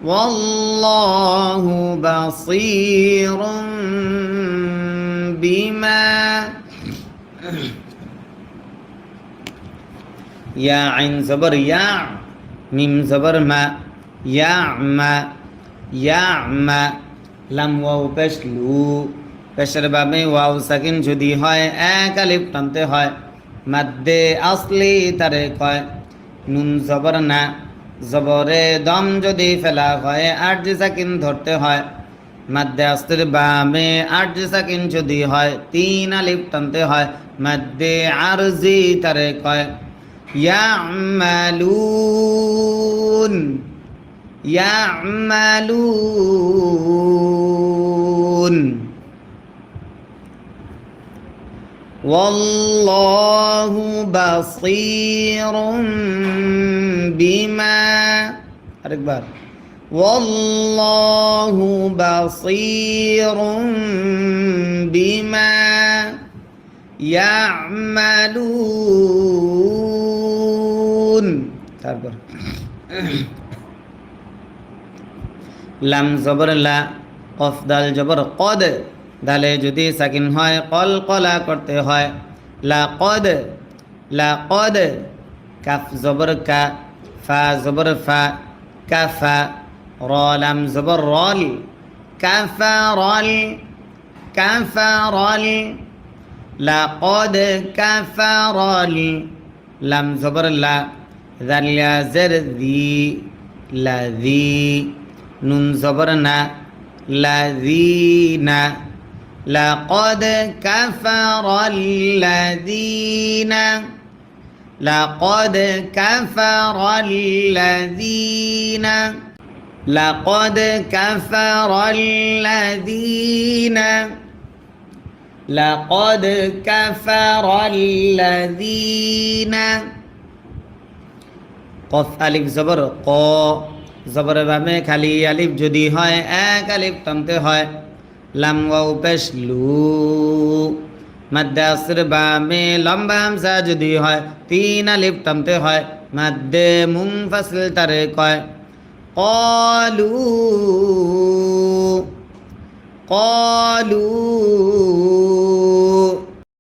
ওয়াল্লাহু বাসীরুম বিমা ইয়া আইন জবর ইয়া মিম জবর মা ইয়া মা লাম ওয়াও পেশ লু পেশের বামে ওয়াও সাকিন যদি হয় এক আলিফ টানতে হয় মাদ্দে আসলি তারে কয় নুন জবর না জবরে দম যদি ফেলা হয় আরজি সাকিন ধরতে হয় মাদ্দে আসলির বামে আরজি সাকিন যদি হয় তিন আলিফ টানতে হয় মাদ্দে আরজি তারে কয় يعملون يعملون والله بصير بما أكبر والله بصير بما يعملون তারপর লাম জবর লা কফ দাল জবর কদ দালে যদি সাকিন হয় কলকলা করতে হয় লা কদ কাফ জবর কা ফা জবর ফা কাফা র লাম জবর রল কাফারল লাকদ কাফারল লাম জবর লা জালিয়া জের দি লাযি নুন জবর না লাযিনা লাকদ কাফারাল্লাযিনা লাকদ কাফারাল্লাযিনা লাকদ কাফারাল্লাযিনা লাকদ কাফারাল্লাযিনা কফ আলিফ জবর ক জবরের বামে খালি আলিফ যদি হয় এক আলিফ টানতে হয় লাম ওয়াও পেশ লু মাদ্দে আসর বামে লম্বা হামজা যদি হয় তিন আলিফ টানতে হয় মাদ্দে মুনফাসিল তারে কয় قالوا